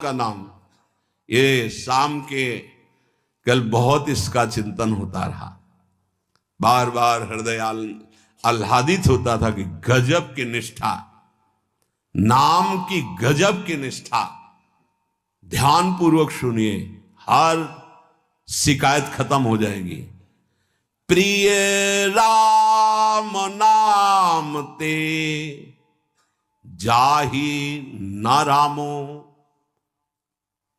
का नाम, ये शाम के कल बहुत इसका चिंतन होता रहा, बार बार हृदय आह्लादित होता था कि गजब की निष्ठा, नाम की गजब की निष्ठा। ध्यान पूर्वक सुनिए, हर शिकायत खत्म हो जाएगी। प्रिय राम नाम ते जाहि न रामो।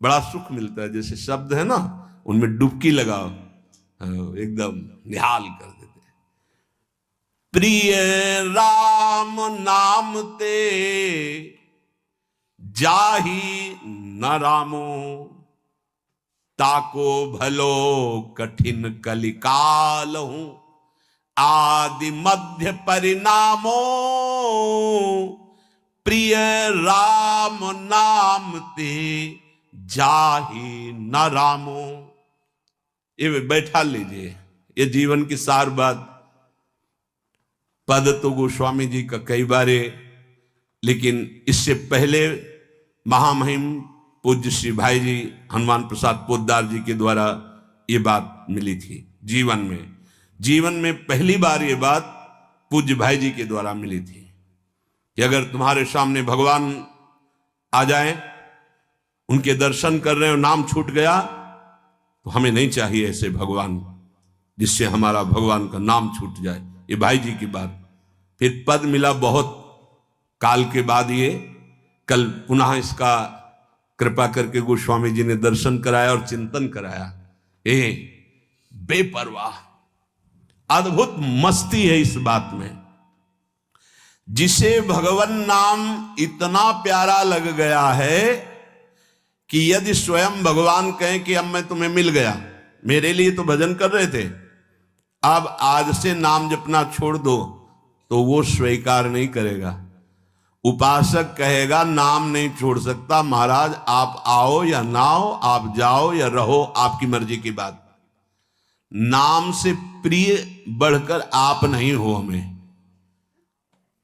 बड़ा सुख मिलता है, जैसे शब्द है ना, उनमें डुबकी लगाओ, एकदम निहाल कर देते। प्रिय राम नाम ते जाहि न रामो, ताको भलो कठिन कलिकाल हूं, आदि मध्य परिणामो। प्रिय राम नाम ते जाहि न रामो। ये बैठा लीजिए, ये जीवन की सार बात। पद तो गोस्वामी जी का कई बारे, लेकिन इससे पहले महामहिम पूज्य श्री भाई जी हनुमान प्रसाद पोद्दार जी के द्वारा ये बात मिली थी। जीवन में पहली बार ये बात पूज्य भाई जी के द्वारा मिली थी कि अगर तुम्हारे सामने भगवान आ जाए, उनके दर्शन कर रहे हो, नाम छूट गया, तो हमें नहीं चाहिए ऐसे भगवान जिससे हमारा भगवान का नाम छूट जाए। ये भाई जी की बात। फिर पद मिला बहुत काल के बाद, ये कल पुनः इसका कृपा करके गोस्वामी जी ने दर्शन कराया और चिंतन कराया। ये बेपरवाह अद्भुत मस्ती है इस बात में। जिसे भगवान नाम इतना प्यारा लग गया है कि यदि स्वयं भगवान कहें कि अब मैं तुम्हें मिल गया, मेरे लिए तो भजन कर रहे थे, अब आज से नाम जपना छोड़ दो, तो वो स्वीकार नहीं करेगा। उपासक कहेगा नाम नहीं छोड़ सकता, महाराज आप आओ या ना आओ, आप जाओ या रहो, आपकी मर्जी की बात। नाम से प्रिय बढ़कर आप नहीं हो हमें।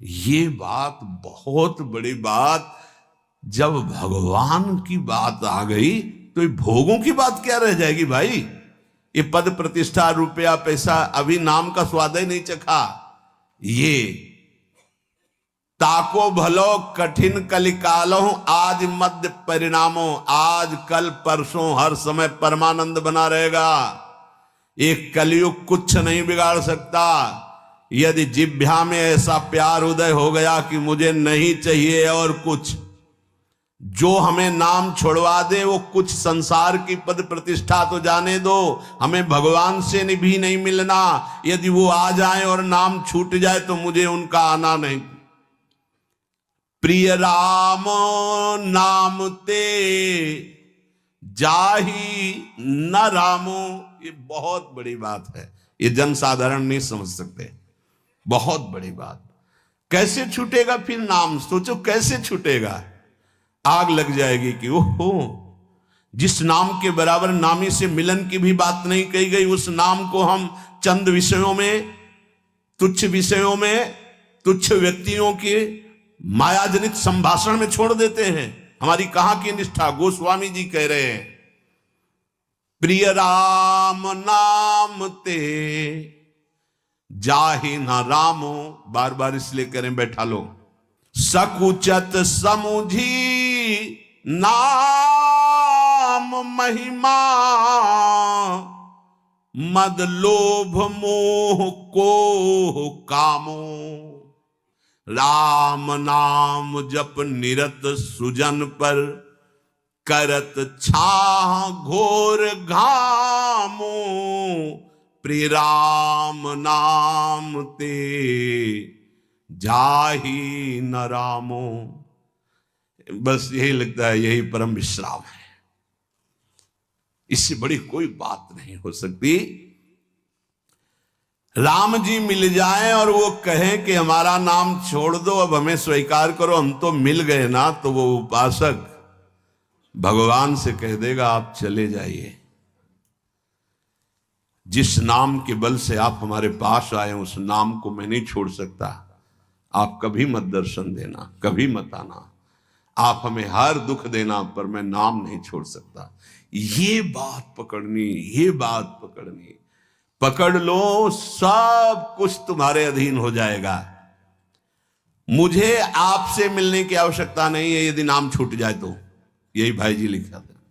ये बात बहुत बड़ी बात। जब भगवान की बात आ गई तो ये भोगों की बात क्या रह जाएगी भाई। ये पद प्रतिष्ठा रुपया पैसा, अभी नाम का स्वाद ही नहीं चखा। ये ताको भलो कठिन कलिकालो, आज मध्य परिणामो। आज कल परसों हर समय परमानंद बना रहेगा। एक कलयुग कुछ नहीं बिगाड़ सकता। यदि जिह्वा में ऐसा प्यार उदय हो गया कि मुझे नहीं चाहिए और कुछ, जो हमें नाम छोड़वा दे वो कुछ संसार की पद प्रतिष्ठा तो जाने दो, हमें भगवान से भी नहीं मिलना। यदि वो आ जाए और नाम छूट जाए तो मुझे उनका आना नहीं। प्रिय राम नाम ते जाहि न रामो। ये बहुत बड़ी बात है, ये जन साधारण नहीं समझ सकते। बहुत बड़ी बात। कैसे छूटेगा फिर नाम, सोचो कैसे छूटेगा। आग लग जाएगी कि ओहो, जिस नाम के बराबर नामी से मिलन की भी बात नहीं कही गई, उस नाम को हम चंद विषयों में, तुच्छ विषयों में, तुच्छ व्यक्तियों के मायाजनित संभाषण में छोड़ देते हैं। हमारी कहां की निष्ठा। गोस्वामी जी कह रहे हैं प्रिय राम नाम ते जाहि न रामो। बार बार इसलिए करें, बैठा लो। सकुचत समुझी नाम महिमा, मद लोभ मोह को कामो। राम नाम जप निरत सुजन पर, करत छाह घोर घामो। प्रिय राम नाम ते जाहि न रामो। बस यही लगता है, यही परम विश्राम है। इससे बड़ी कोई बात नहीं हो सकती। राम जी मिल जाए और वो कहें कि हमारा नाम छोड़ दो, अब हमें स्वीकार करो, हम तो मिल गए ना, तो वो उपासक भगवान से कह देगा आप चले जाइए। जिस नाम के बल से आप हमारे पास आए, उस नाम को मैं नहीं छोड़ सकता। आप कभी मत दर्शन देना, कभी मत आना। आप हमें हर दुख देना पर मैं नाम नहीं छोड़ सकता। ये बात पकड़नी, ये बात पकड़नी, पकड़ लो, सब कुछ तुम्हारे अधीन हो जाएगा। मुझे आपसे मिलने की आवश्यकता नहीं है यदि नाम छूट जाए तो। यही भाई जी लिखा था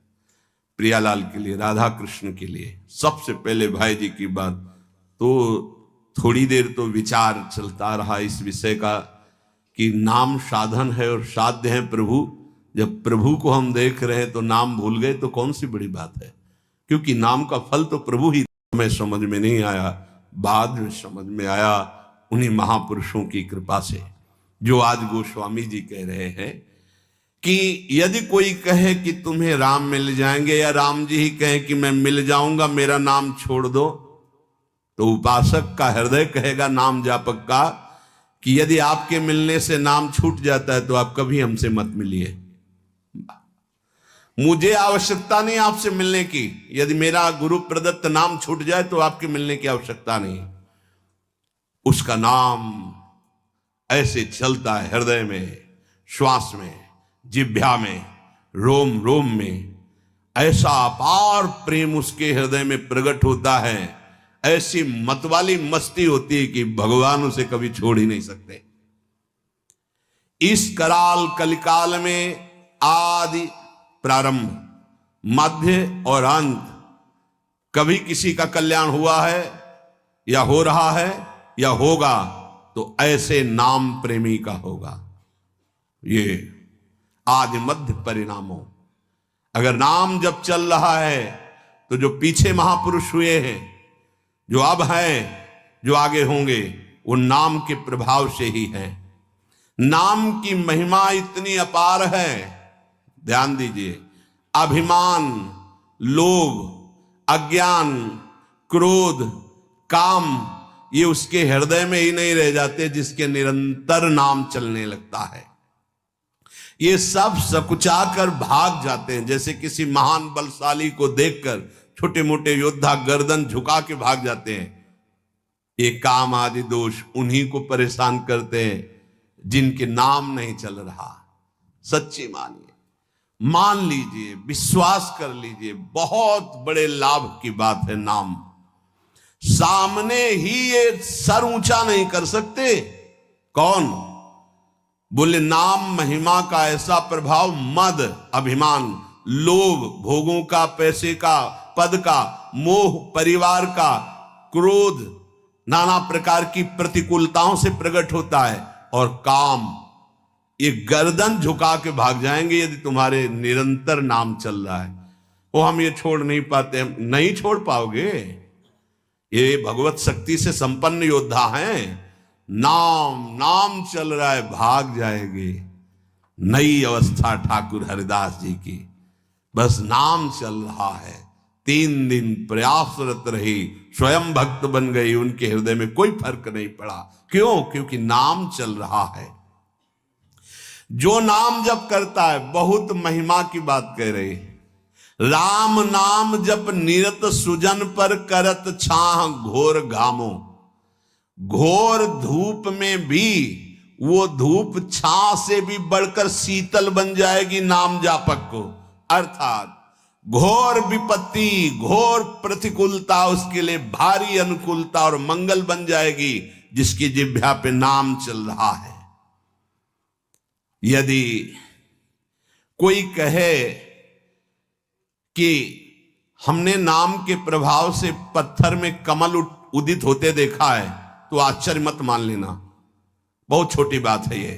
प्रियालाल के लिए, राधा कृष्ण के लिए। सबसे पहले भाई जी की बात तो थोड़ी देर तो विचार चलता रहा इस विषय का कि नाम साधन है और साध्य है प्रभु। जब प्रभु को हम देख रहे हैं तो नाम भूल गए तो कौन सी बड़ी बात है, क्योंकि नाम का फल तो प्रभु ही। हमें समझ में नहीं आया, बाद में समझ में आया उन्हीं महापुरुषों की कृपा से, जो आज गोस्वामी जी कह रहे हैं कि यदि कोई कहे कि तुम्हें राम मिल जाएंगे, या राम जी ही कहें कि मैं मिल जाऊंगा, मेरा नाम छोड़ दो, तो उपासक का हृदय कहेगा, नाम जापक का, कि यदि आपके मिलने से नाम छूट जाता है तो आप कभी हमसे मत मिलिए। मुझे आवश्यकता नहीं आपसे मिलने की। यदि मेरा गुरु प्रदत्त नाम छूट जाए तो आपके मिलने की आवश्यकता नहीं। उसका नाम ऐसे चलता है हृदय में, श्वास में, जिह्वा में, रोम रोम में। ऐसा अपार प्रेम उसके हृदय में प्रकट होता है, ऐसी मतवाली मस्ती होती है कि भगवान उसे कभी छोड़ ही नहीं सकते। इस कराल कलिकाल में आदि, प्रारंभ, मध्य और अंत, कभी किसी का कल्याण हुआ है या हो रहा है या होगा तो ऐसे नाम प्रेमी का होगा। ये आदि मध्य परिणामों। अगर नाम जब चल रहा है तो जो पीछे महापुरुष हुए हैं, जो अब हैं, जो आगे होंगे, वो नाम के प्रभाव से ही है। नाम की महिमा इतनी अपार है, ध्यान दीजिए। अभिमान, लोभ, अज्ञान, क्रोध, काम, ये उसके हृदय में ही नहीं रह जाते जिसके निरंतर नाम चलने लगता है। ये सब सकुचा कर भाग जाते हैं। जैसे किसी महान बलशाली को देखकर छोटे मोटे योद्धा गर्दन झुका के भाग जाते हैं। ये काम आदि दोष उन्हीं को परेशान करते हैं जिनके नाम नहीं चल रहा। सच्ची मानिए, मान लीजिए, विश्वास कर लीजिए, बहुत बड़े लाभ की बात है नाम। सामने ही ये सर ऊंचा नहीं कर सकते। कौन? बोले नाम महिमा का ऐसा प्रभाव, मद, अभिमान, लोभ, भोगों का, पैसे का, पद का, मोह, परिवार का, क्रोध, नाना प्रकार की प्रतिकूलताओं से प्रकट होता है, और काम, ये गर्दन झुका के भाग जाएंगे यदि तुम्हारे निरंतर नाम चल रहा है। वो हम ये छोड़ नहीं पाते, हम नहीं छोड़ पाओगे। ये भगवत शक्ति से संपन्न योद्धा हैं। नाम नाम चल रहा है, भाग जाएंगे। नई अवस्था ठाकुर हरिदास जी की, बस नाम चल रहा है। 3 दिन प्रयासरत रही, स्वयं भक्त बन गई, उनके हृदय में कोई फर्क नहीं पड़ा। क्यों? क्योंकि नाम चल रहा है। जो नाम जप करता है, बहुत महिमा की बात कह रही है। राम नाम जप निरत सुजन पर करत छाह घोर घामो। घोर धूप में भी वो धूप छाह से भी बढ़कर शीतल बन जाएगी नाम जापक को। अर्थात घोर विपत्ति, घोर प्रतिकूलता उसके लिए भारी अनुकूलता और मंगल बन जाएगी जिसकी जिह्वा पे नाम चल रहा है। यदि कोई कहे कि हमने नाम के प्रभाव से पत्थर में कमल उदित होते देखा है, तो आश्चर्य मत मान लेना, बहुत छोटी बात है। ये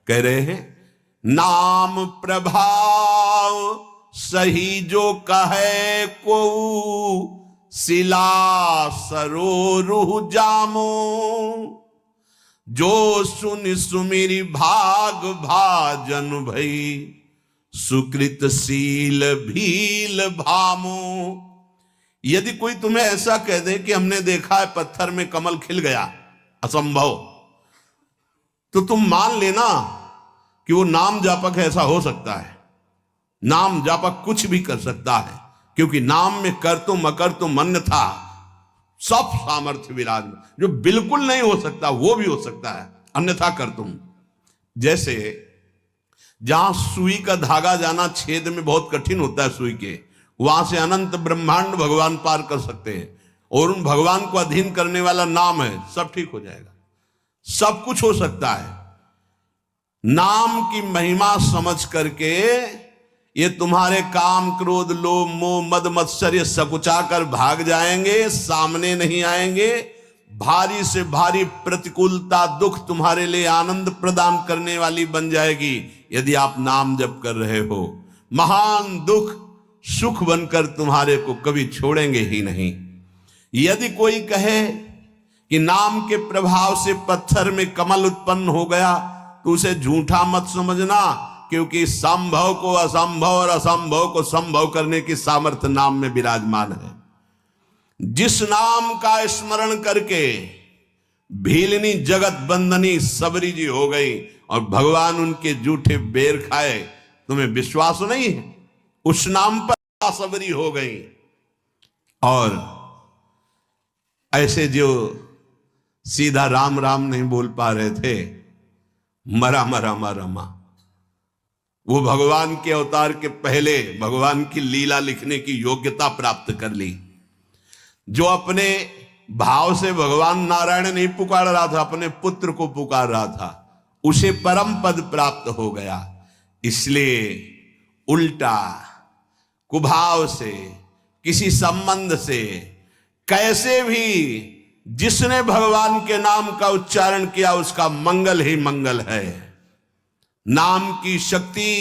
कह रहे हैं नाम प्रभाव सही जो कहे को शिला सरो रूह जामो। जो सुन सुमिरी भाग भाजन भई सुकृत शील भील भामो। यदि कोई तुम्हें ऐसा कह दे कि हमने देखा है पत्थर में कमल खिल गया, असंभव, तो तुम मान लेना कि वो नाम जापक ऐसा हो सकता है। नाम जापक कुछ भी कर सकता है, क्योंकि नाम में कर तुम अकर तुम अन्यथा सब सामर्थ्य विराजमान। जो बिल्कुल नहीं हो सकता वो भी हो सकता है, अन्यथा कर तुम। जैसे जहां सुई का धागा जाना छेद में बहुत कठिन होता है सुई के, वहां से अनंत ब्रह्मांड भगवान पार कर सकते हैं। और उन भगवान को अधीन करने वाला नाम है, सब ठीक हो जाएगा, सब कुछ हो सकता है। नाम की महिमा समझ करके ये तुम्हारे काम क्रोध लोभ मोह मद मत्सर ये सकुचा कर भाग जाएंगे, सामने नहीं आएंगे। भारी से भारी प्रतिकूलता दुख तुम्हारे लिए आनंद प्रदान करने वाली बन जाएगी यदि आप नाम जप कर रहे हो। महान दुख सुख बनकर तुम्हारे को कभी छोड़ेंगे ही नहीं। यदि कोई कहे कि नाम के प्रभाव से पत्थर में कमल उत्पन्न हो गया तो उसे झूठा मत समझना, क्योंकि संभव को असंभव और असंभव को संभव करने की सामर्थ्य नाम में विराजमान है। जिस नाम का स्मरण करके भीलनी जगत बंधनी सबरी जी हो गई और भगवान उनके जूठे बेर खाए, तुम्हें विश्वास नहीं है? उस नाम पर सबरी हो गई। और ऐसे जो सीधा राम राम नहीं बोल पा रहे थे, मरा मरा मरा रमा, वो भगवान के अवतार के पहले भगवान की लीला लिखने की योग्यता प्राप्त कर ली। जो अपने भाव से भगवान नारायण नहीं पुकार रहा था, अपने पुत्र को पुकार रहा था, उसे परम पद प्राप्त हो गया। इसलिए उल्टा कुभाव से किसी संबंध से कैसे भी जिसने भगवान के नाम का उच्चारण किया उसका मंगल ही मंगल है। नाम की शक्ति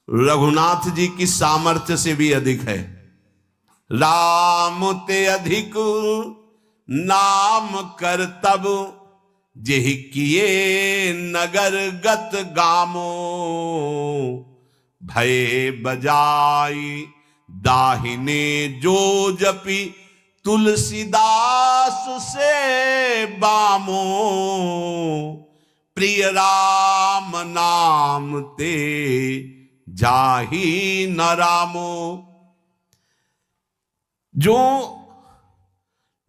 रघुनाथ जी की सामर्थ्य से भी अधिक है। राम ते अधिक नाम कर तब जेहि किए नगर गत गामो, भय बजाई दाहिने जो जपी तुलसीदास से बामो, प्रिय राम नाम ते जाहि न रामो। जो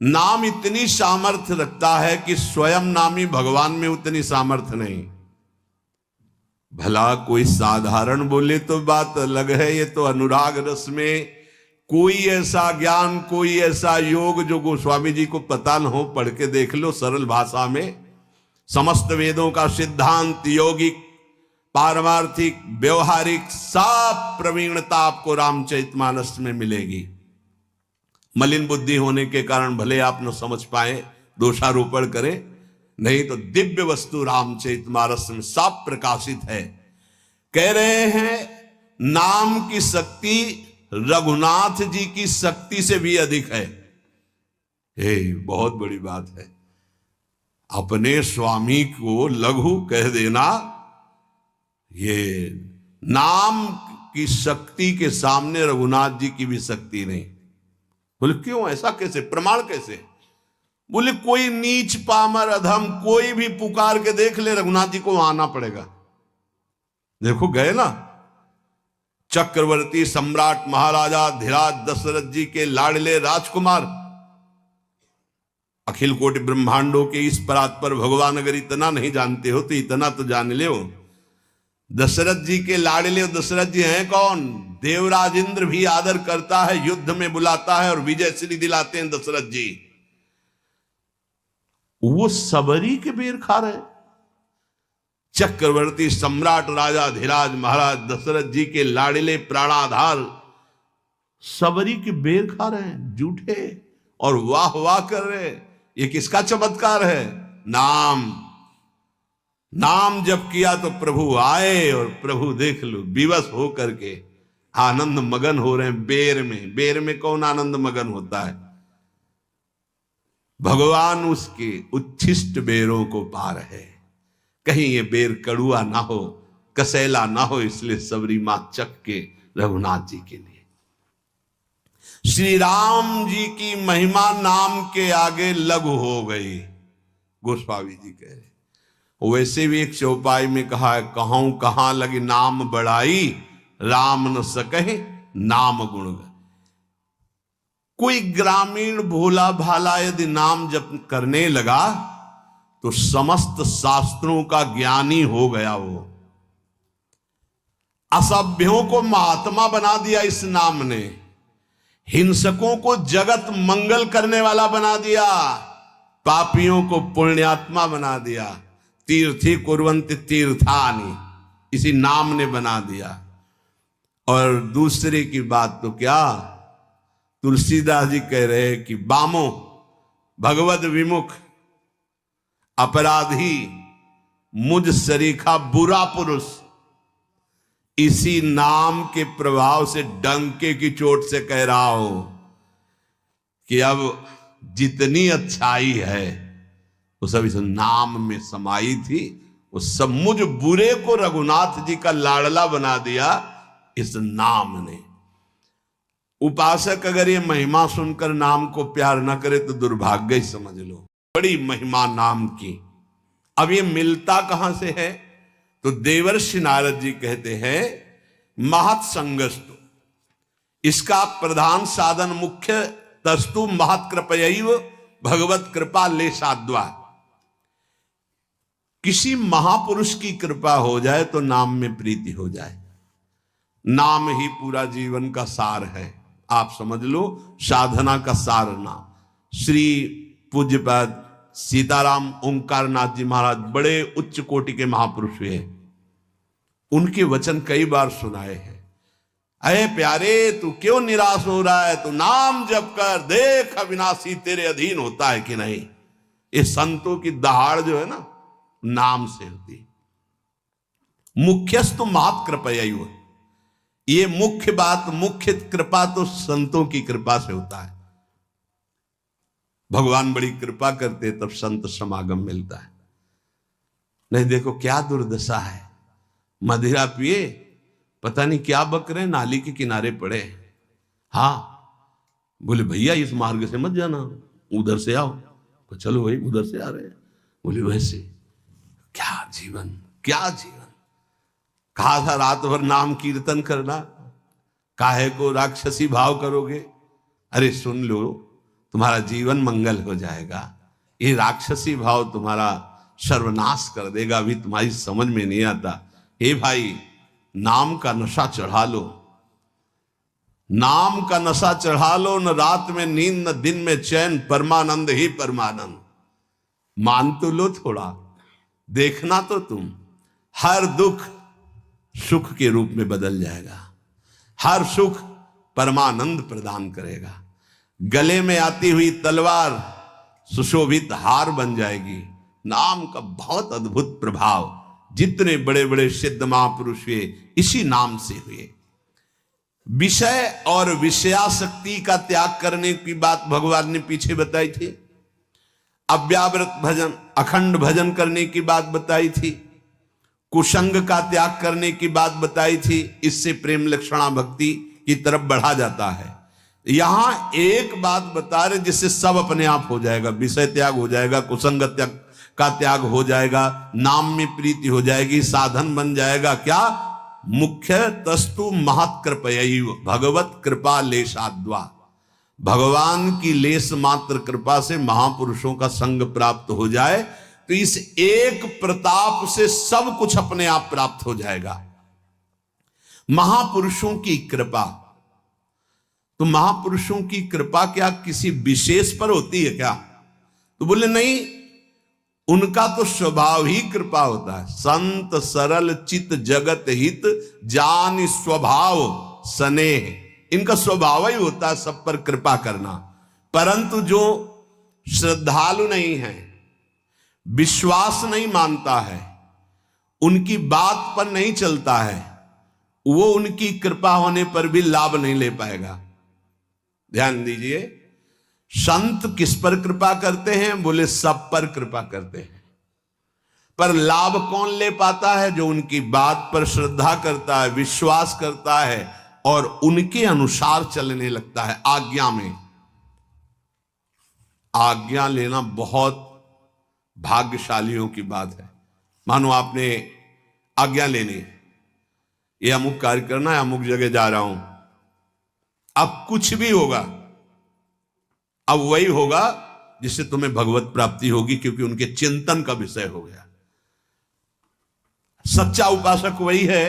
नाम इतनी सामर्थ्य रखता है कि स्वयं नामी भगवान में उतनी सामर्थ्य नहीं। भला कोई साधारण बोले तो बात अलग है, ये तो अनुराग रस में कोई ऐसा ज्ञान कोई ऐसा योग जो गोस्वामी जी को पता न हो, पढ़ के देख लो सरल भाषा में। समस्त वेदों का सिद्धांत यौगिक पारमार्थिक व्यवहारिक सब प्रवीणता आपको रामचरितमानस में मिलेगी। मलिन बुद्धि होने के कारण भले आप न समझ पाए, दोषारोपण करें, नहीं तो दिव्य वस्तु रामचरितमानस में सब प्रकाशित है। कह रहे हैं नाम की शक्ति रघुनाथ जी की शक्ति से भी अधिक है। बहुत बड़ी बात है। अपने स्वामी को लघु कह देना, ये नाम की शक्ति के सामने रघुनाथ जी की भी शक्ति नहीं। बोले क्यों, ऐसा कैसे, प्रमाण कैसे? बोले कोई नीच पामर अधम कोई भी पुकार के देख ले, रघुनाथ जी को आना पड़ेगा। देखो गए ना, चक्रवर्ती सम्राट महाराजा धीराज दशरथ जी के लाडले राजकुमार, अखिल कोटि ब्रह्मांडों के इस परात पर भगवान अगर इतना नहीं जानते हो तो इतना तो जान ले। दशरथ जी के लाडले दशरथ जी हैं कौन? देवराज इंद्र भी आदर करता है, युद्ध में बुलाता है और विजय श्री दिलाते हैं दशरथ जी। वो सबरी के बेर खा रहे। चक्रवर्ती सम्राट राजा धीराज महाराज दशरथ जी के लाडले प्राणाधार सबरी के बेर खा रहे हैं झूठे, और वाह वाह कर रहे। ये किसका चमत्कार है? नाम जब किया तो प्रभु आए, और प्रभु देख लो विवश हो करके आनंद मगन हो रहे हैं। बेर में कौन आनंद मगन होता है? भगवान उसके उच्छिष्ट बेरों को पा रहे। कहीं ये बेर कड़ुआ ना हो, कसैला ना हो, इसलिए सबरी मां चक के रघुनाथ जी के लिए। श्री राम जी की महिमा नाम के आगे लघु हो गई, गोस्वामी जी कह रहे। वैसे भी एक चौपाई में कहा है, कहूं कहां लगी नाम बढ़ाई, राम न सकहे नाम गुण। कोई ग्रामीण भोला भाला यदि नाम जप करने लगा तो समस्त शास्त्रों का ज्ञानी हो गया वो। असभ्यों को महात्मा बना दिया इस नाम ने, हिंसकों को जगत मंगल करने वाला बना दिया, पापियों को पुण्यात्मा बना दिया। तीर्थी कुर्वन्ति तीर्थानि, इसी नाम ने बना दिया। और दूसरे की बात तो क्या, तुलसीदास जी कह रहे हैं कि बामो भगवद विमुख अपराधी मुझ सरीखा बुरा पुरुष, इसी नाम के प्रभाव से डंके की चोट से कह रहा हो कि अब जितनी अच्छाई है वो सब इस नाम में समाई थी। वो सब मुझ बुरे को रघुनाथ जी का लाडला बना दिया इस नाम ने। उपासक अगर ये महिमा सुनकर नाम को प्यार ना करे तो दुर्भाग्य ही समझ लो। बड़ी महिमा नाम की। अब ये मिलता कहां से है? तो देवर्षि नारद जी कहते हैं महत् संगस्तु, इसका प्रधान साधन मुख्य तस्तु महत् कृपयैव भगवत कृपा ले साध्वा। किसी महापुरुष की कृपा हो जाए तो नाम में प्रीति हो जाए। नाम ही पूरा जीवन का सार है। आप समझ लो साधना का सार नाम। श्री पूज्यपाद सीताराम ओंकारनाथ जी महाराज बड़े उच्च कोटि के महापुरुष हुए। उनके वचन कई बार सुनाए हैं। अरे प्यारे, तू क्यों निराश हो रहा है? तू नाम जप कर देख, अविनाशी तेरे अधीन होता है कि नहीं। ये संतों की दहाड़ जो है ना, नाम से होती। मुख्यस्तु महत् कृपयैव, ये मुख्य बात, मुख्य कृपा तो संतों की कृपा से होता है। भगवान बड़ी कृपा करते तब संत समागम मिलता है। नहीं देखो क्या दुर्दशा है, मदिरा पिए पता नहीं क्या बक रहे, नाली के किनारे पड़े। हाँ बोले भैया इस मार्ग से मत जाना, उधर से आओ। तो चलो भाई उधर से आ रहे हैं। बोले वैसे क्या जीवन, क्या जीवन। कहा था रात भर नाम कीर्तन करना, काहे को राक्षसी भाव करोगे। अरे सुन लो, तुम्हारा जीवन मंगल हो जाएगा। ये राक्षसी भाव तुम्हारा सर्वनाश कर देगा। अभी तुम्हारी समझ में नहीं आता। हे भाई, नाम का नशा चढ़ा लो, नाम का नशा चढ़ा लो। न रात में नींद, न दिन में चैन, परमानंद ही परमानंद। मान तो लो थोड़ा, देखना तो तुम, हर दुख सुख के रूप में बदल जाएगा। हर सुख परमानंद प्रदान करेगा। गले में आती हुई तलवार सुशोभित हार बन जाएगी। नाम का बहुत अद्भुत प्रभाव। जितने बड़े बड़े सिद्ध महापुरुष हुए इसी नाम से हुए। विषय और विषयासक्ति का त्याग करने की बात भगवान ने पीछे बताई थी। अव्यावृत भजन, अखंड भजन करने की बात बताई थी। कुसंग का त्याग करने की बात बताई थी। इससे प्रेम लक्षणा भक्ति की तरफ बढ़ा जाता है। यहां एक बात बता रहे जिससे सब अपने आप हो जाएगा। विषय त्याग हो जाएगा, कुसंग त्याग का त्याग हो जाएगा, नाम में प्रीति हो जाएगी, साधन बन जाएगा। क्या? मुख्य तस्तु महत् कृपयैव भगवत कृपा लेशाद्वा। भगवान की लेस मात्र कृपा से महापुरुषों का संग प्राप्त हो जाए तो इस एक प्रताप से सब कुछ अपने आप प्राप्त हो जाएगा। महापुरुषों की कृपा, तो महापुरुषों की कृपा क्या किसी विशेष पर होती है क्या? तो बोले नहीं, उनका तो स्वभाव ही कृपा होता है। संत सरल चित जगत हित जान स्वभाव स्नेह, इनका स्वभाव ही होता है सब पर कृपा करना। परंतु जो श्रद्धालु नहीं है, विश्वास नहीं मानता है, उनकी बात पर नहीं चलता है, वो उनकी कृपा होने पर भी लाभ नहीं ले पाएगा। ध्यान दीजिए, संत किस पर कृपा करते हैं? बोले सब पर कृपा करते हैं। पर लाभ कौन ले पाता है? जो उनकी बात पर श्रद्धा करता है, विश्वास करता है और उनके अनुसार चलने लगता है। आज्ञा में, आज्ञा लेना बहुत भाग्यशालियों की बात है। मानो आपने आज्ञा लेनी, ये अमुक कार्य करना है, अमुक जगह जा रहा हूं, अब कुछ भी होगा, अब वही होगा जिससे तुम्हें भगवत प्राप्ति होगी, क्योंकि उनके चिंतन का विषय हो गया। सच्चा उपासक वही है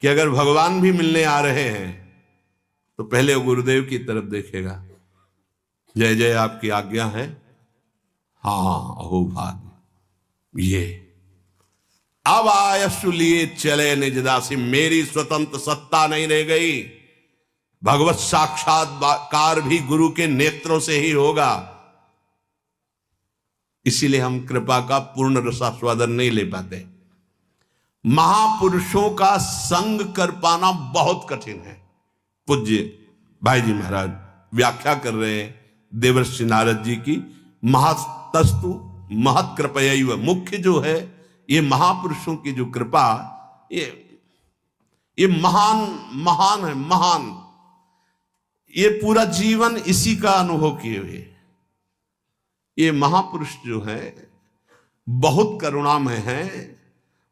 कि अगर भगवान भी मिलने आ रहे हैं तो पहले वो गुरुदेव की तरफ देखेगा। जय जय आपकी आज्ञा है। हाँ अहो भाग्य, ये अब आयसु लिए चले निज दासी, मेरी स्वतंत्र सत्ता नहीं रह गई। भगवत साक्षात्कार भी गुरु के नेत्रों से ही होगा। इसीलिए हम कृपा का पूर्ण रसास्वादन नहीं ले पाते। महापुरुषों का संग कर पाना बहुत कठिन है। पूज्य भाई जी महाराज व्याख्या कर रहे हैं देवर्षि नारद जी की, महतस्तु महत कृपया। मुख्य जो है ये महापुरुषों की जो कृपा, ये महान महान है, महान। ये पूरा जीवन इसी का अनुभव किए हुए ये महापुरुष जो है बहुत करुणामय है।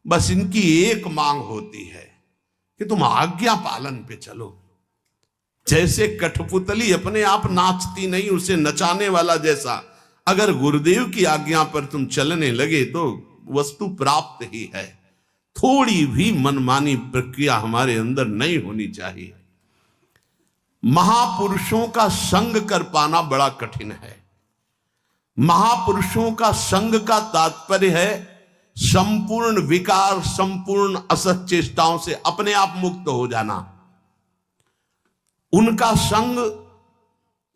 बस इनकी एक मांग होती है कि तुम आज्ञा पालन पे चलो। जैसे कठपुतली अपने आप नाचती नहीं, उसे नचाने वाला जैसा अगर गुरुदेव की आज्ञा पर तुम चलने लगे तो वस्तु प्राप्त ही है। थोड़ी भी मनमानी प्रक्रिया हमारे अंदर नहीं होनी चाहिए। महापुरुषों का संग कर पाना बड़ा कठिन है। महापुरुषों का संग का तात्पर्य है संपूर्ण विकार, संपूर्ण असत चेष्टाओं से अपने आप मुक्त हो जाना। उनका संग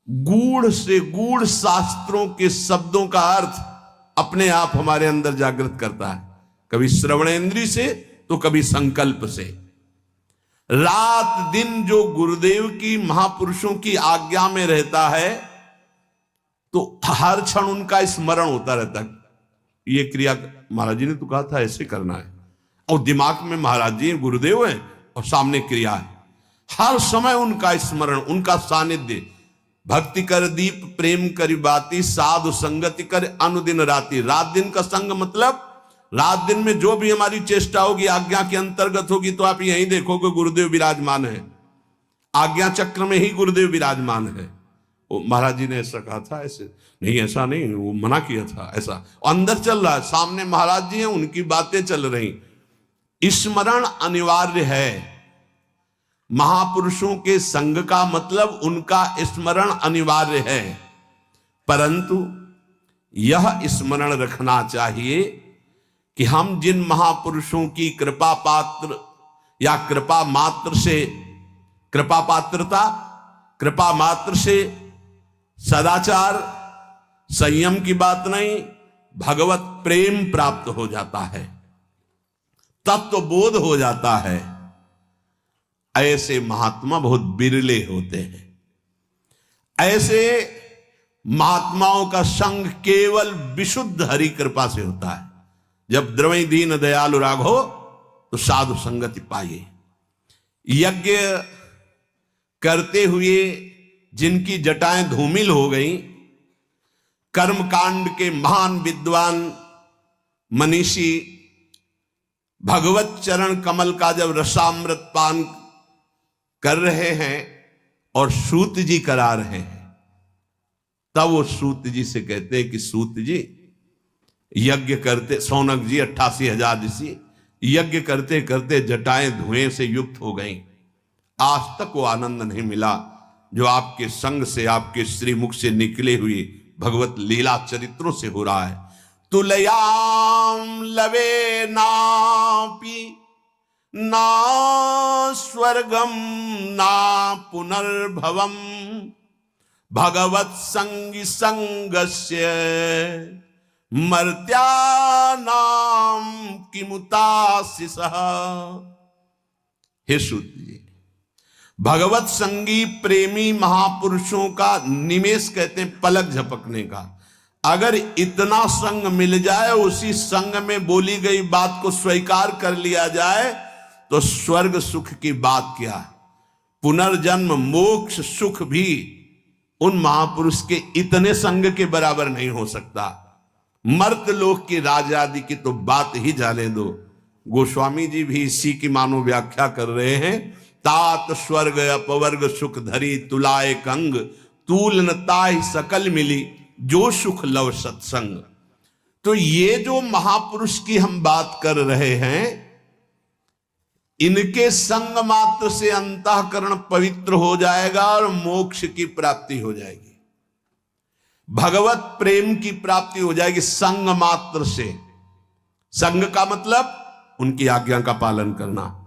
गूढ़ से गूढ़ शास्त्रों के शब्दों का अर्थ अपने आप हमारे अंदर जागृत करता है, कभी श्रवणेंद्रिय से तो कभी संकल्प से। रात दिन जो गुरुदेव की महापुरुषों की आज्ञा में रहता है तो हर क्षण उनका स्मरण होता रहता है। ये क्रिया महाराज जी ने तो कहा था ऐसे करना है, और दिमाग में महाराज जी गुरुदेव है और सामने क्रिया है। हर समय उनका स्मरण, उनका सानिध्य। भक्ति कर दीप प्रेम करी बाती, साधु संगति कर अनुदिन राति। रात दिन का संग मतलब रात दिन में जो भी हमारी चेष्टा होगी आज्ञा के अंतर्गत होगी तो आप यहीं देखोगे गुरुदेव विराजमान है। आज्ञा चक्र में ही गुरुदेव विराजमान है। महाराज जी ने ऐसा कहा था, ऐसे नहीं, ऐसा नहीं, वो मना किया था, ऐसा अंदर चल रहा है। सामने महाराज जी हैं, उनकी बातें चल रही। स्मरण अनिवार्य है। महापुरुषों के संग का मतलब उनका स्मरण अनिवार्य है, परंतु यह स्मरण रखना चाहिए कि हम जिन महापुरुषों की कृपा पात्र या कृपा मात्र से, कृपा पात्रता, कृपा मात्र से सदाचार संयम की बात नहीं, भगवत प्रेम प्राप्त हो जाता है, तत्व बोध हो जाता है। ऐसे महात्मा बहुत बिरले होते हैं। ऐसे महात्माओं का संग केवल विशुद्ध हरि कृपा से होता है। जब द्रवई दीन दयालु राघो तो साधु संगति पाइए। यज्ञ करते हुए जिनकी जटाएं धूमिल हो गई, कर्मकांड के महान विद्वान मनीषी भगवत चरण कमल का जब रसामृत पान कर रहे हैं और सूत जी करा रहे हैं, तब वो सूत जी से कहते हैं कि सूत जी यज्ञ करते, सौनक जी 88,000 ऋषि यज्ञ करते करते जटाएं धुएं से युक्त हो गईं। आज तक वो आनंद नहीं मिला जो आपके संग से, आपके श्रीमुख से निकले हुए भगवत लीला चरित्रों से हो रहा है। तुलयाम लवे नापि ना स्वर्गम ना पुनर्भवम भगवत संगी संगस्य मर्त्यानाम किमुतासिसः। हे सूत जी, भगवत संगी प्रेमी महापुरुषों का निमेष कहते हैं पलक झपकने का। अगर इतना संग मिल जाए, उसी संग में बोली गई बात को स्वीकार कर लिया जाए तो स्वर्ग सुख की बात क्या, पुनर्जन्म मोक्ष सुख भी उन महापुरुष के इतने संग के बराबर नहीं हो सकता। मर्त लोक की राजादि की तो बात ही जाने दो। गोस्वामी जी भी इसी की मानो व्याख्या कर रहे हैं। तात स्वर्ग अपवर्ग सुख धरी तुलाए कंग, तूल न ताहि सकल मिली जो सुख लव सत्संग। तो ये जो महापुरुष की हम बात कर रहे हैं, इनके संग मात्र से अंतःकरण पवित्र हो जाएगा और मोक्ष की प्राप्ति हो जाएगी, भगवत प्रेम की प्राप्ति हो जाएगी संग मात्र से। संग का मतलब उनकी आज्ञा का पालन करना।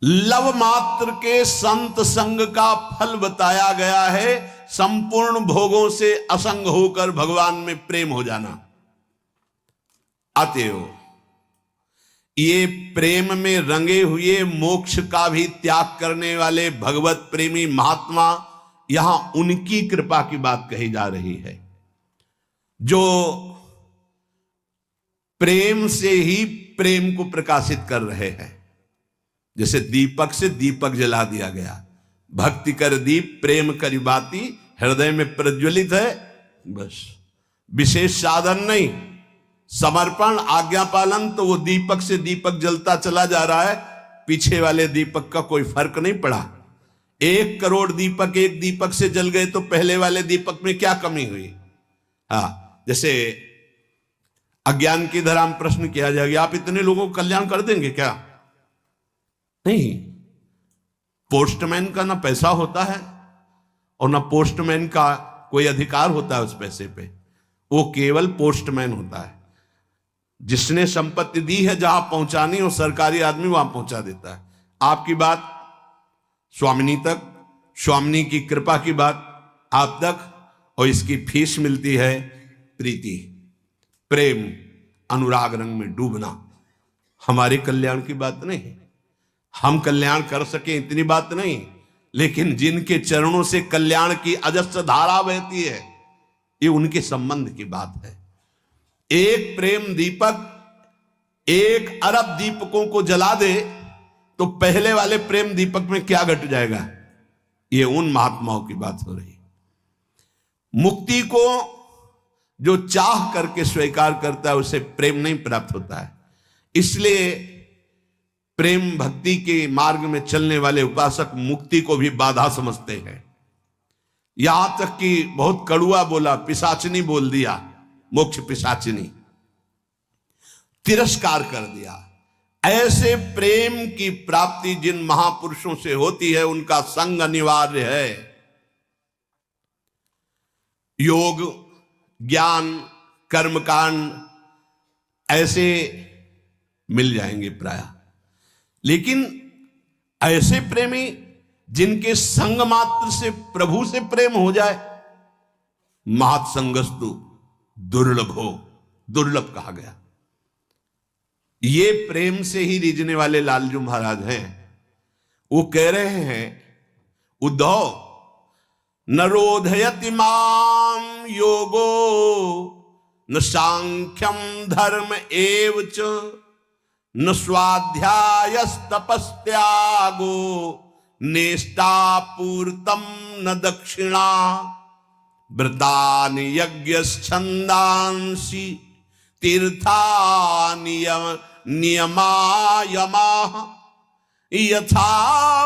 लव मात्र के संत संग का फल बताया गया है संपूर्ण भोगों से असंग होकर भगवान में प्रेम हो जाना। अतएव ये प्रेम में रंगे हुए मोक्ष का भी त्याग करने वाले भगवत प्रेमी महात्मा, यहां उनकी कृपा की बात कही जा रही है, जो प्रेम से ही प्रेम को प्रकाशित कर रहे हैं। जैसे दीपक से दीपक जला दिया गया, भक्ति कर दीप प्रेम करी बाती, हृदय में प्रज्वलित है, बस विशेष साधन नहीं, समर्पण आज्ञा पालन, तो वो दीपक से दीपक जलता चला जा रहा है, पीछे वाले दीपक का कोई फर्क नहीं पड़ा। 1 करोड़ दीपक एक दीपक से जल गए तो पहले वाले दीपक में क्या कमी हुई? हाँ, जैसे अज्ञान की धरा में प्रश्न किया जाएगा, आप इतने लोगों को कल्याण कर देंगे क्या? नहीं, पोस्टमैन का ना पैसा होता है और ना पोस्टमैन का कोई अधिकार होता है उस पैसे पे, वो केवल पोस्टमैन होता है। जिसने संपत्ति दी है जहां पहुंचानी हो सरकारी आदमी वहां पहुंचा देता है। आपकी बात स्वामिनी तक, स्वामिनी की कृपा की बात आप तक, और इसकी फीस मिलती है प्रीति, प्रेम, अनुराग रंग में डूबना। हमारे कल्याण की बात नहीं, हम कल्याण कर सके इतनी बात नहीं, लेकिन जिनके चरणों से कल्याण की अजस्र धारा बहती है, ये उनके संबंध की बात है। एक प्रेम दीपक 1 अरब दीपकों को जला दे तो पहले वाले प्रेम दीपक में क्या घट जाएगा? ये उन महात्माओं की बात हो रही। मुक्ति को जो चाह करके स्वीकार करता है उसे प्रेम नहीं प्राप्त होता है। इसलिए प्रेम भक्ति के मार्ग में चलने वाले उपासक मुक्ति को भी बाधा समझते हैं। यहां तक कि बहुत कड़ुआ बोला, पिशाचिनी बोल दिया, मोक्ष पिशाचिनी, तिरस्कार कर दिया। ऐसे प्रेम की प्राप्ति जिन महापुरुषों से होती है उनका संग अनिवार्य है। योग, ज्ञान, कर्मकांड ऐसे मिल जाएंगे प्राय, लेकिन ऐसे प्रेमी जिनके संग मात्र से प्रभु से प्रेम हो जाए, महत्संगस्तु दुर्लभो, दुर्लभ कहा गया। ये प्रेम से ही रीझने वाले लालजू महाराज हैं। वो कह रहे हैं, उद्धव न रोधयति माम योगो न सांख्यम धर्म एव च न स्वाध्यायस्तपस्त्यागो नेष्टापूर्तम न दक्षिणा व्रतानि यज्ञश्छन्दांसि नियमायमाः यथा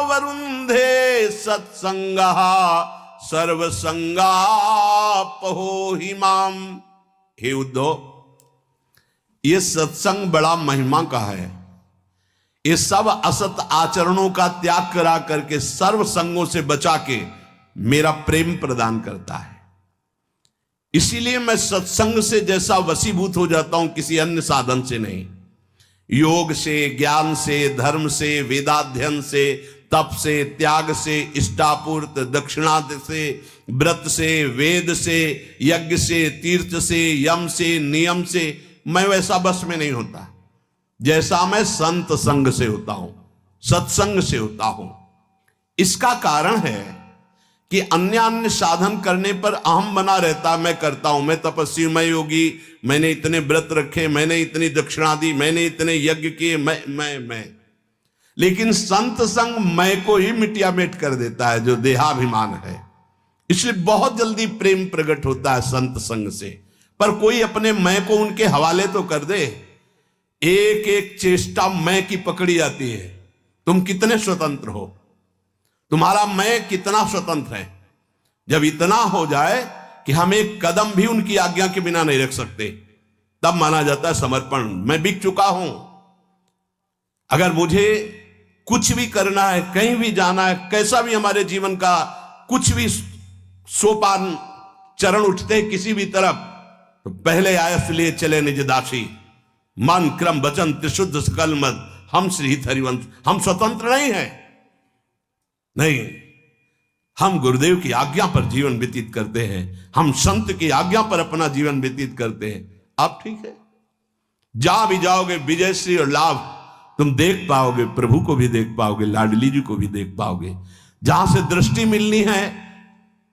वरुन्धे सत्संगः सर्वसंगापहो हि माम। हे उद्धव, ये सत्संग बड़ा महिमा का है। ये सब असत आचरणों का त्याग करा करके सर्व संगों से बचा के मेरा प्रेम प्रदान करता है। इसीलिए मैं सत्संग से जैसा वशीभूत हो जाता हूं, किसी अन्य साधन से नहीं। योग से, ज्ञान से, धर्म से, वेदाध्ययन से, तप से, त्याग से, इष्टापूर्त, दक्षिणाद से, व्रत से, वेद से, यज्ञ से, तीर्थ से, यम से, नियम से मैं वैसा बस में नहीं होता जैसा मैं संत संग से होता हूं, सत्संग से होता हूं। इसका कारण है कि अन्य अन्य साधन करने पर अहम बना रहता, मैं करता हूं, मैं तपस्वी, मैं योगी, मैंने इतने व्रत रखे, मैंने इतनी दक्षिणा दी, मैंने इतने यज्ञ किए, मैं। लेकिन संत संग मैं को ही मिटिया मेट कर देता है, जो देहाभिमान है। इसलिए बहुत जल्दी प्रेम प्रकट होता है संत संग से। पर कोई अपने मैं को उनके हवाले तो कर दे, एक एक चेष्टा मैं की पकड़ी जाती है। तुम कितने स्वतंत्र हो, तुम्हारा मैं कितना स्वतंत्र है। जब इतना हो जाए कि हम एक कदम भी उनकी आज्ञा के बिना नहीं रख सकते, तब माना जाता है समर्पण। मैं बिक चुका हूं, अगर मुझे कुछ भी करना है, कहीं भी जाना है, कैसा भी हमारे जीवन का कुछ भी सोपान चरण उठते हैं किसी भी तरफ, तो पहले आयस लिए चले निज दासी, मन क्रम वचन त्रिशुद्ध सकल मद, हम श्री हरिवंश। हम स्वतंत्र नहीं हैं, नहीं, हम गुरुदेव की आज्ञा पर जीवन व्यतीत करते हैं, हम संत की आज्ञा पर अपना जीवन व्यतीत करते हैं। आप ठीक है, जहां भी जाओगे विजयश्री और लाभ तुम देख पाओगे, प्रभु को भी देख पाओगे, लाडली जी को भी देख पाओगे। जहां से दृष्टि मिलनी है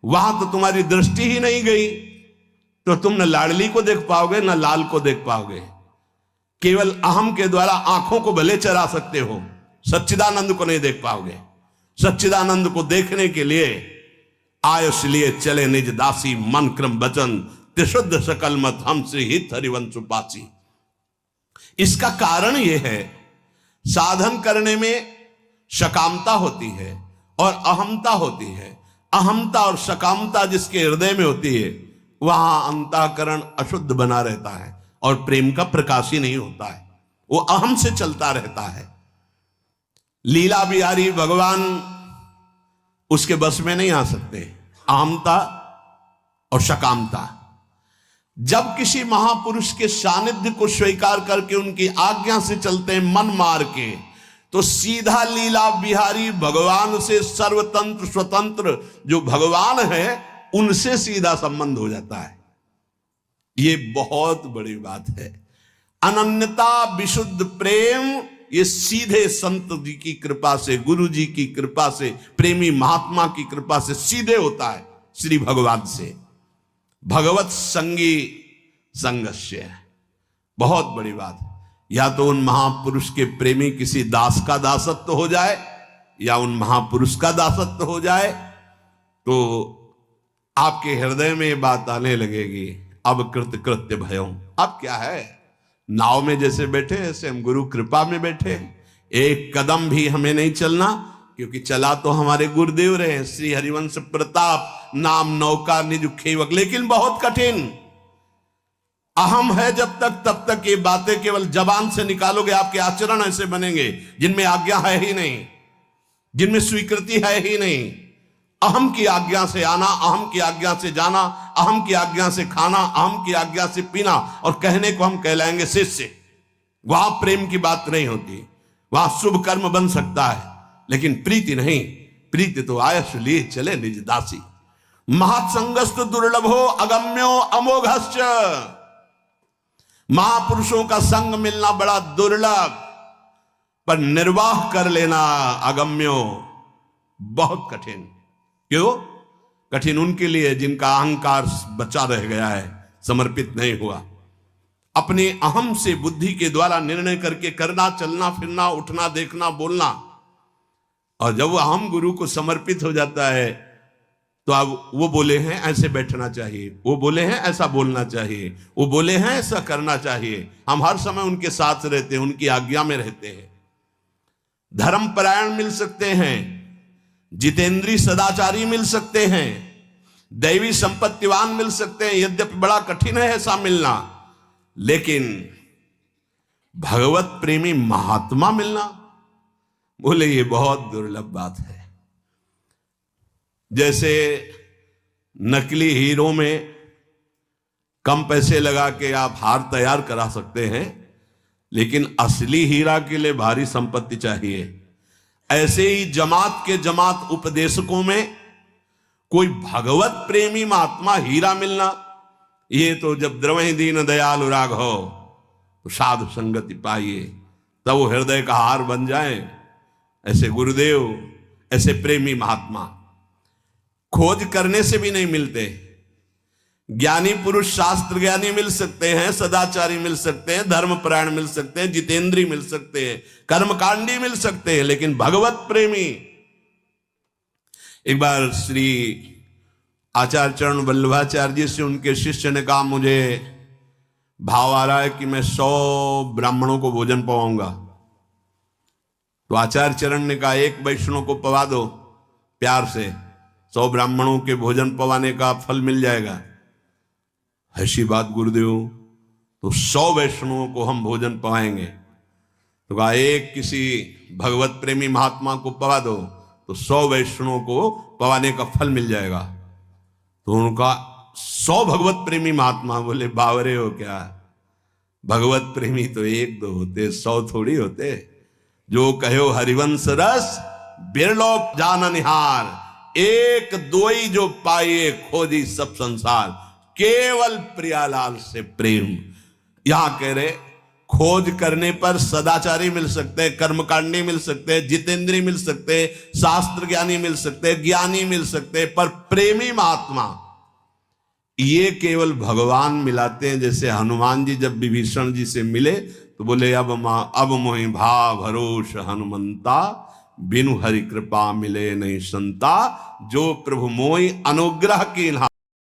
वहां तो तुम्हारी दृष्टि ही नहीं गई, तो तुम न लाडली को देख पाओगे न लाल को देख पाओगे। केवल अहम के द्वारा आंखों को भले चरा सकते हो, सच्चिदानंद को नहीं देख पाओगे। सच्चिदानंद को देखने के लिए आयुष लिए चले निज दासी, मन क्रम वचन त्रिशुद्ध सकल मत, हम श्री हित हरिवंश उपासी। इसका कारण यह है, साधन करने में सकामता होती है और अहमता होती है। अहमता और सकामता जिसके हृदय में होती है वहां अंतःकरण अशुद्ध बना रहता है और प्रेम का प्रकाश ही नहीं होता है, वो अहम से चलता रहता है। लीला बिहारी भगवान उसके बस में नहीं आ सकते, अहमता और सकामता। जब किसी महापुरुष के सानिध्य को स्वीकार करके उनकी आज्ञा से चलते हैं मन मार के, तो सीधा लीला बिहारी भगवान से सर्वतंत्र स्वतंत्र जो भगवान है उनसे सीधा संबंध हो जाता है। ये बहुत बड़ी बात है। अनन्यता विशुद्ध प्रेम ये सीधे संत जी की कृपा से, गुरु जी की कृपा से, प्रेमी महात्मा की कृपा से सीधे होता है श्री भगवान से। भगवत संगी संगस्य, बहुत बड़ी बात। या तो उन महापुरुष के प्रेमी किसी दास का दासत्व हो जाए या उन महापुरुष का दासत्व हो जाए, तो आपके हृदय में ये बात आने लगेगी, अब कृत कृत्य भयो। अब क्या है, नाव में जैसे बैठे ऐसे हम गुरु कृपा में बैठे, एक कदम भी हमें नहीं चलना, क्योंकि चला तो हमारे गुरुदेव रहे, श्री हरिवंश प्रताप नाम नौका निज खेवक। लेकिन बहुत कठिन, अहम है जब तक तब तक ये बातें केवल जबान से निकालोगे, आपके आचरण ऐसे बनेंगे जिनमें आज्ञा है ही नहीं, जिनमें स्वीकृति है ही नहीं। अहम की आज्ञा से आना, अहम की आज्ञा से जाना, अहम की आज्ञा से खाना, अहम की आज्ञा से पीना, और कहने को हम कहलाएंगे शिष्य। वहां प्रेम की बात नहीं होती, वहां शुभ कर्म बन सकता है लेकिन प्रीति नहीं। प्रीति तो आयस लिए चले निज दासी, महत्संगस्तु दुर्लभो अगम्यो अमोघश्च। महापुरुषों का संग मिलना बड़ा दुर्लभ, पर निर्वाह कर लेना अगम्यो, बहुत कठिन। क्यों कठिन? उनके लिए जिनका अहंकार बचा रह गया है, समर्पित नहीं हुआ। अपने अहम से बुद्धि के द्वारा निर्णय करके करना, चलना फिरना, उठना, देखना, बोलना, और जब वो अहम गुरु को समर्पित हो जाता है तो अब वो बोले हैं ऐसे बैठना चाहिए, वो बोले हैं ऐसा बोलना चाहिए, वो बोले हैं ऐसा करना चाहिए। हम हर समय उनके साथ रहते हैं, उनकी आज्ञा में रहते हैं। धर्मपरायण मिल सकते हैं, जितेंद्रीय सदाचारी मिल सकते हैं, दैवी संपत्तिवान मिल सकते हैं, यद्यपि बड़ा कठिन है ऐसा मिलना, लेकिन भगवत प्रेमी महात्मा मिलना, बोले ये बहुत दुर्लभ बात है। जैसे नकली हीरो में कम पैसे लगा के आप हार तैयार करा सकते हैं, लेकिन असली हीरा के लिए भारी संपत्ति चाहिए। ऐसे ही जमात के जमात उपदेशकों में कोई भगवत प्रेमी महात्मा हीरा मिलना, ये तो जब द्रवहि दीन दयालु राघव तो साधु संगति पाइए, तब वो हृदय का हार बन जाए। ऐसे गुरुदेव, ऐसे प्रेमी महात्मा खोज करने से भी नहीं मिलते। ज्ञानी पुरुष शास्त्र ज्ञानी मिल सकते हैं, सदाचारी मिल सकते हैं, धर्मपरायण मिल सकते हैं, जितेंद्री मिल सकते हैं, कर्मकांडी मिल सकते हैं, लेकिन भगवत प्रेमी। एक बार श्री आचार्य चरण वल्लभाचार्य जी से उनके शिष्य ने कहा, मुझे भाव आ रहा है कि मैं 100 ब्राह्मणों को भोजन पवाऊंगा। तो आचार्य चरण ने कहा, एक वैष्णव को पवा दो प्यार से, 100 ब्राह्मणों के भोजन पवाने का फल मिल जाएगा। ऐसी बात गुरुदेव, तो 100 वैष्णवों को हम भोजन पवाएंगे। तो कहा एक किसी भगवत प्रेमी महात्मा को पवा दो तो 100 वैष्णवों को पवाने का फल मिल जाएगा। तो उनका 100 भगवत प्रेमी महात्मा बोले बावरे हो क्या, भगवत प्रेमी तो 1-2 होते, 100 थोड़ी होते। जो कहो हरिवंश रस बिरलो जान निहार, 1-2 ही जो पाए खोजी सब संसार, केवल प्रियालाल से प्रेम। यहां कह रहे खोज करने पर सदाचारी मिल सकते हैं, कर्मकांडी मिल सकते हैं, जितेंद्री मिल सकते हैं, शास्त्र ज्ञानी मिल सकते हैं, ज्ञानी मिल सकते हैं, पर प्रेमी महात्मा ये केवल भगवान मिलाते हैं। जैसे हनुमान जी जब विभीषण जी से मिले तो बोले अब मोहि भाव भरोस हनुमंता, बिनु हरि कृपा मिले नहीं संता, जो प्रभु मोहि अनुग्रह कीन्हा